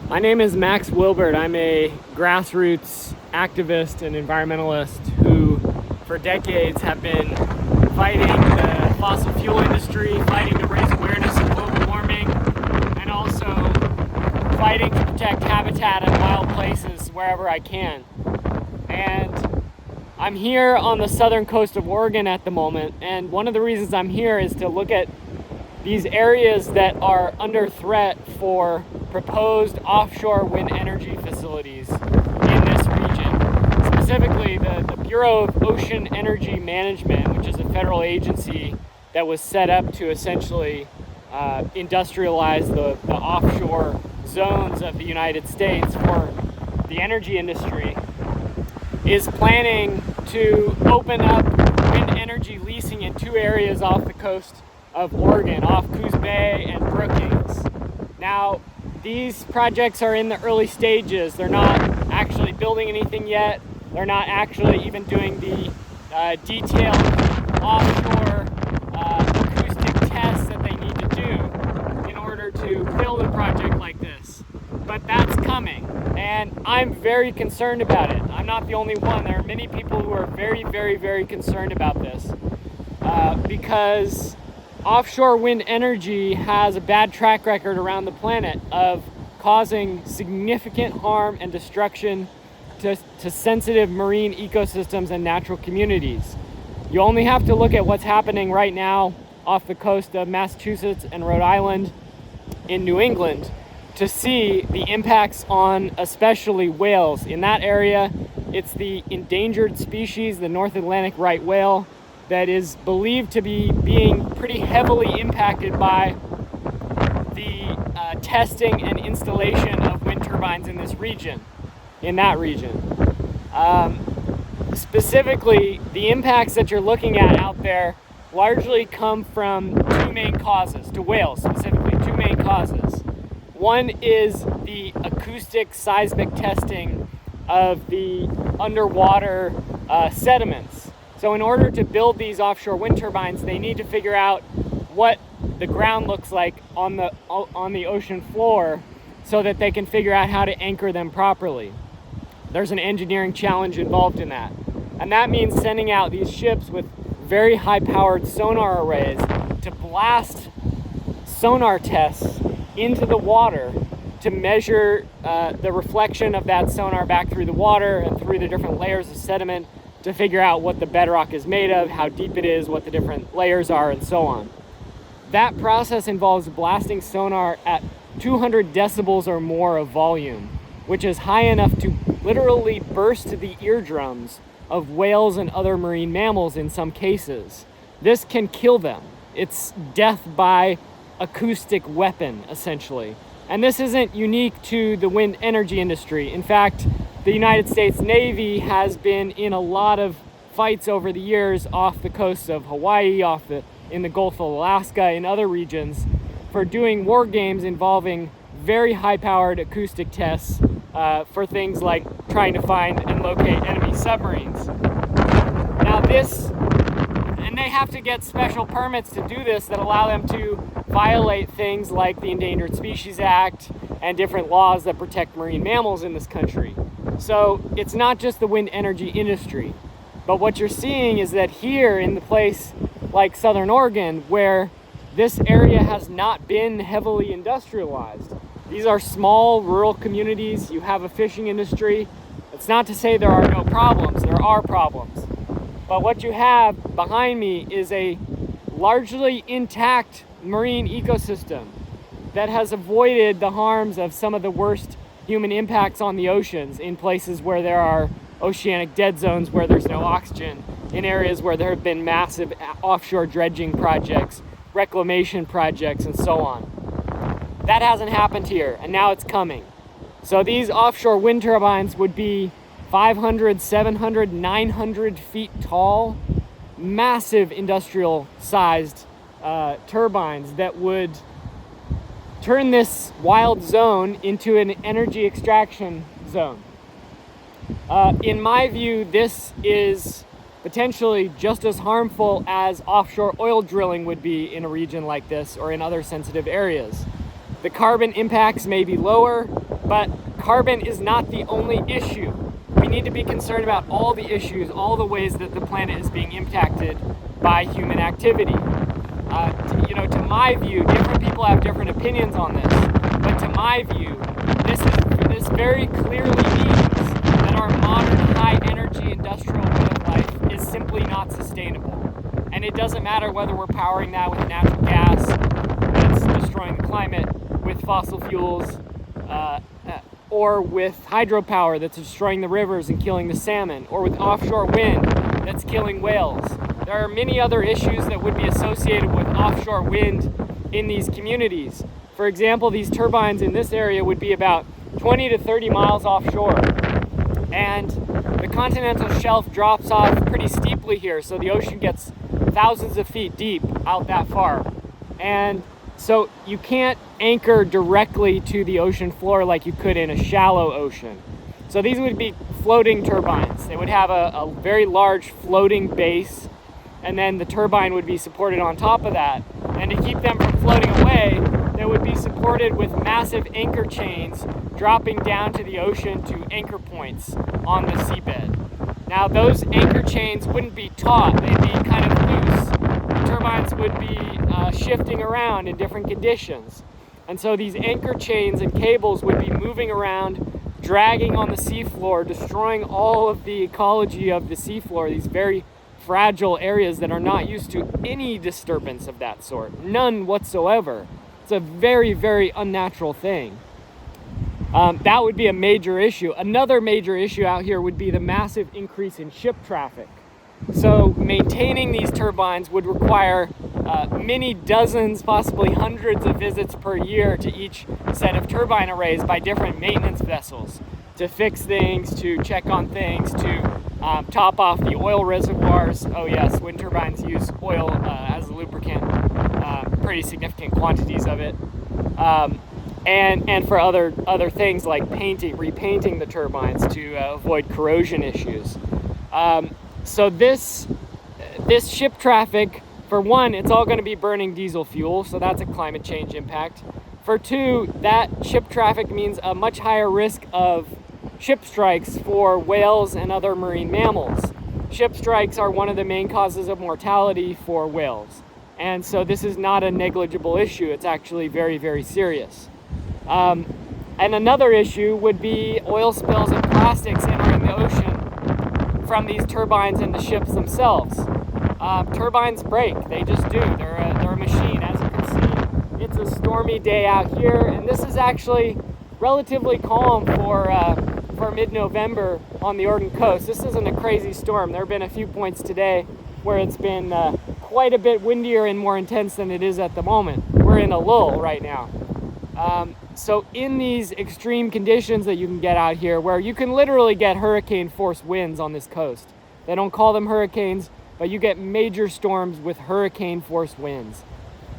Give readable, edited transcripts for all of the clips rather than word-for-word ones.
My name is Max Wilbert. I'm a grassroots activist and environmentalist who, for decades, have been fighting the fossil fuel industry, fighting to raise awareness of global warming, and also fighting to protect habitat and wild places wherever I can. And I'm here on the southern coast of Oregon at the moment, and one of the reasons I'm here is to look at these areas that are under threat for proposed offshore wind energy facilities in this region. Specifically, the Bureau of Ocean Energy Management, which is a federal agency that was set up to essentially industrialize the offshore zones of the United States for the energy industry, is planning to open up wind energy leasing in two areas off the coast of Oregon, off Coos Bay and Brookings. Now, these projects are in the early stages. They're not actually building anything yet. They're not actually even doing the detailed offshore acoustic tests that they need to do in order to build a project like this. But that's coming, and I'm very concerned about it. I'm not the only one. There are many people who are very, very, very concerned about this because offshore wind energy has a bad track record around the planet of causing significant harm and destruction to sensitive marine ecosystems and natural communities. You only have to look at what's happening right now off the coast of Massachusetts and Rhode Island in New England to see the impacts on especially whales. In that area, it's the endangered species, the North Atlantic right whale, that is believed to be being pretty heavily impacted by the testing and installation of wind turbines in this region, in that region. Specifically, the impacts that you're looking at out there largely come from two main causes, to whales specifically, two main causes. One is the acoustic seismic testing of the underwater sediments. So in order to build these offshore wind turbines, they need to figure out what the ground looks like on the ocean floor so that they can figure out how to anchor them properly. There's an engineering challenge involved in that. And that means sending out these ships with very high-powered sonar arrays to blast sonar tests into the water to measure the reflection of that sonar back through the water and through the different layers of sediment to figure out what the bedrock is made of, how deep it is, what the different layers are, and so on. That process involves blasting sonar at 200 decibels or more of volume, which is high enough to literally burst the eardrums of whales and other marine mammals in some cases. This can kill them. It's death by acoustic weapon, essentially. And this isn't unique to the wind energy industry. In fact, the United States Navy has been in a lot of fights over the years off the coast of Hawaii, in the Gulf of Alaska, in other regions, for doing war games involving very high-powered acoustic tests for things like trying to find and locate enemy submarines. Now and they have to get special permits to do this that allow them to violate things like the Endangered Species Act and different laws that protect marine mammals in this country. So it's not just the wind energy industry, but what you're seeing is that here in the place like Southern Oregon, where this area has not been heavily industrialized, these are small rural communities, you have a fishing industry. It's not to say there are no problems, there are problems. But what you have behind me is a largely intact marine ecosystem that has avoided the harms of some of the worst human impacts on the oceans in places where there are oceanic dead zones where there's no oxygen, in areas where there have been massive offshore dredging projects, reclamation projects, and so on. That hasn't happened here, and now it's coming. So these offshore wind turbines would be 500, 700, 900 feet tall, massive industrial-sized turbines that would turn this wild zone into an energy extraction zone. In my view, this is potentially just as harmful as offshore oil drilling would be in a region like this or in other sensitive areas. The carbon impacts may be lower, but carbon is not the only issue. We need to be concerned about all the issues, all the ways that the planet is being impacted by human activity. To my view, different people have different opinions on this, but to my view, this very clearly means that our modern high-energy industrial way of life is simply not sustainable. And it doesn't matter whether we're powering that with natural gas that's destroying the climate, with fossil fuels, or with hydropower that's destroying the rivers and killing the salmon, or with offshore wind that's killing whales. There are many other issues that would be associated with offshore wind in these communities. For example, these turbines in this area would be about 20 to 30 miles offshore. And the continental shelf drops off pretty steeply here, so the ocean gets thousands of feet deep out that far. And so you can't anchor directly to the ocean floor like you could in a shallow ocean. So these would be floating turbines. They would have a very large floating base, and then the turbine would be supported on top of that. And to keep them from floating away, they would be supported with massive anchor chains dropping down to the ocean to anchor points on the seabed. Now those anchor chains wouldn't be taut, they'd be kind of loose. The turbines would be shifting around in different conditions. And so these anchor chains and cables would be moving around, dragging on the seafloor, destroying all of the ecology of the seafloor, these very fragile areas that are not used to any disturbance of that sort, none whatsoever. It's a very, very unnatural thing. That would be a major issue. Another major issue out here would be the massive increase in ship traffic. So maintaining these turbines would require many dozens, possibly hundreds of visits per year to each set of turbine arrays by different maintenance vessels to fix things, to check on things, to top off the oil reservoirs. Oh yes, wind turbines use oil as a lubricant, pretty significant quantities of it. And for other things like repainting the turbines to avoid corrosion issues. So this ship traffic, for one, it's all going to be burning diesel fuel, so that's a climate change impact. For two, that ship traffic means a much higher risk of ship strikes for whales and other marine mammals. Ship strikes are one of the main causes of mortality for whales. And so this is not a negligible issue, it's actually very, very serious. And another issue would be oil spills and plastics entering the ocean from these turbines and the ships themselves. Turbines break, they just do. They're a machine. As you can see, it's a stormy day out here, and this is actually relatively calm for mid-November on the Oregon coast. This isn't a crazy storm. There have been a few points today where it's been quite a bit windier and more intense than it is at the moment. We're in a lull right now. So in these extreme conditions that you can get out here, where you can literally get hurricane force winds on this coast. They don't call them hurricanes, but you get major storms with hurricane force winds.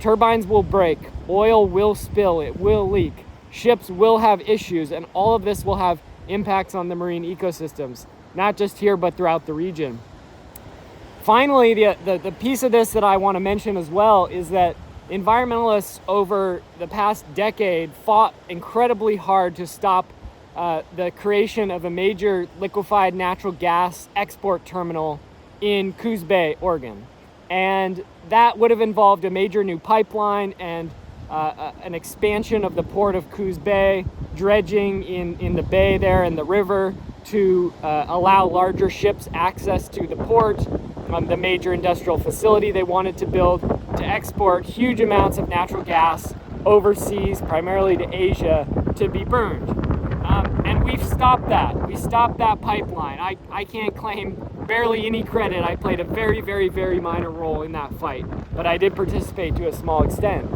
Turbines will break, oil will spill, it will leak, ships will have issues, and all of this will have impacts on the marine ecosystems, not just here, but throughout the region. Finally, the piece of this that I want to mention as well is that environmentalists over the past decade fought incredibly hard to stop the creation of a major liquefied natural gas export terminal in Coos Bay, Oregon. And that would have involved a major new pipeline and an expansion of the port of Coos Bay, dredging in the bay there and the river to allow larger ships access to the port, the major industrial facility they wanted to build to export huge amounts of natural gas overseas, primarily to Asia, to be burned. And we've stopped that. We stopped that pipeline. I can't claim barely any credit. I played a very, very, very minor role in that fight, but I did participate to a small extent.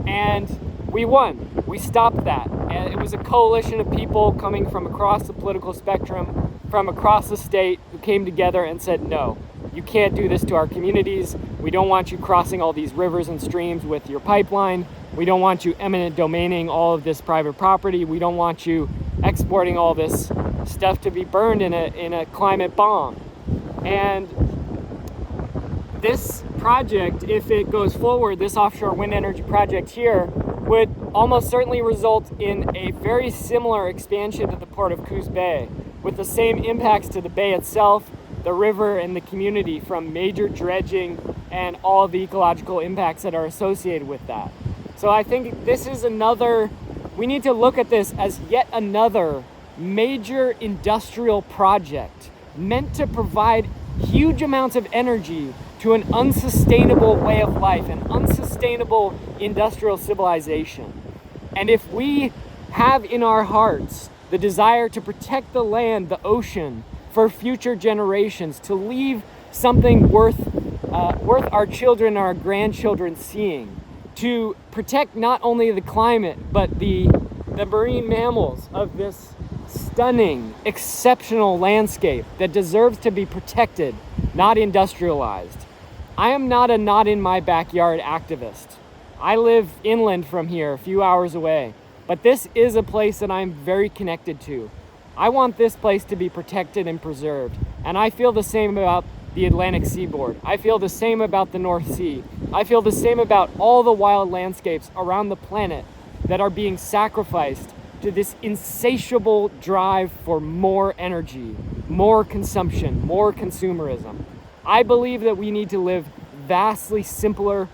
And we won. We stopped that. And it was a coalition of people coming from across the political spectrum, from across the state, who came together and said, no, you can't do this to our communities. We don't want you crossing all these rivers and streams with your pipeline. We don't want you eminent domaining all of this private property. We don't want you exporting all this stuff to be burned in a climate bomb. And this project, if it goes forward, this offshore wind energy project here, would almost certainly result in a very similar expansion to the port of Coos Bay, with the same impacts to the bay itself, the river, and the community from major dredging and all of the ecological impacts that are associated with that. So I think this is we need to look at this as yet another major industrial project meant to provide huge amounts of energy to an unsustainable way of life, an unsustainable industrial civilization. And if we have in our hearts the desire to protect the land, the ocean, for future generations, to leave something worth our children and our grandchildren seeing, to protect not only the climate, but the marine mammals of this stunning, exceptional landscape that deserves to be protected, not industrialized. I am not a not in my backyard activist. I live inland from here, a few hours away, but this is a place that I'm very connected to. I want this place to be protected and preserved, and I feel the same about the Atlantic seaboard. I feel the same about the North Sea. I feel the same about all the wild landscapes around the planet that are being sacrificed to this insatiable drive for more energy, more consumption, more consumerism. I believe that we need to live vastly simpler,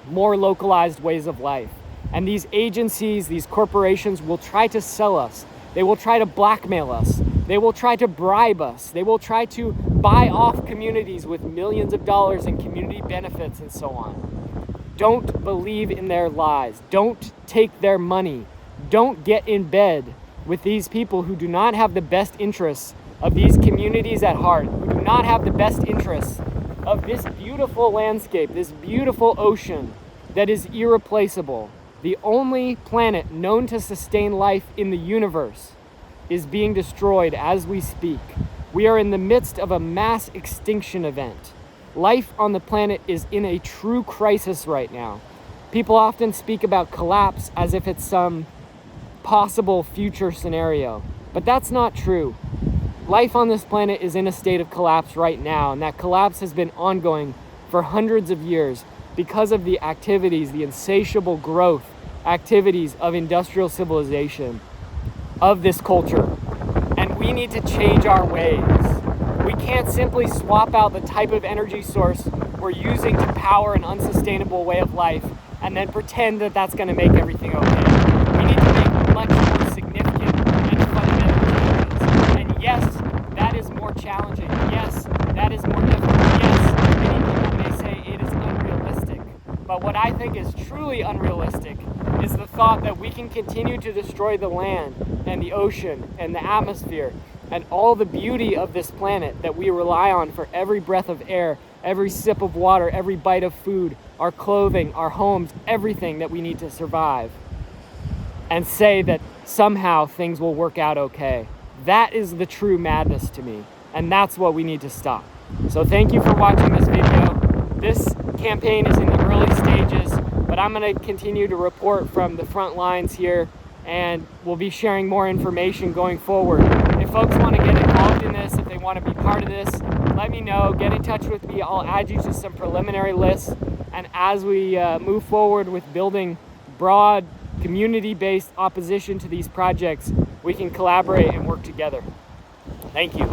more localized ways of life. And these agencies, these corporations will try to sell us. They will try to blackmail us. They will try to bribe us. They will try to buy off communities with millions of dollars in community benefits and so on. Don't believe in their lies. Don't take their money. Don't get in bed with these people who do not have the best interests of these communities at heart, who do not have the best interests of this beautiful landscape, this beautiful ocean that is irreplaceable. The only planet known to sustain life in the universe is being destroyed as we speak. We are in the midst of a mass extinction event. Life on the planet is in a true crisis right now. People often speak about collapse as if it's some possible future scenario, but that's not true. Life on this planet is in a state of collapse right now, and that collapse has been ongoing for hundreds of years because of the activities, the insatiable growth activities of industrial civilization, of this culture. And we need to change our ways. We can't simply swap out the type of energy source we're using to power an unsustainable way of life and then pretend that that's going to make everything okay. We need to make much more significant and fundamental changes. And yes, that is more challenging. Yes, that is more difficult. Yes, many people may say it is unrealistic. But what I think is truly unrealistic is the thought that we can continue to destroy the land and the ocean and the atmosphere and all the beauty of this planet that we rely on for every breath of air, every sip of water, every bite of food, our clothing, our homes, everything that we need to survive, and say that somehow things will work out okay. That is the true madness to me, and that's what we need to stop. So thank you for watching this video. This campaign is in the early stages, but I'm going to continue to report from the front lines here, and we'll be sharing more information going forward. If folks want to get involved in this, if they want to be part of this, let me know. Get in touch with me. I'll add you to some preliminary lists, and as we move forward with building broad community-based opposition to these projects, we can collaborate and work together. Thank you.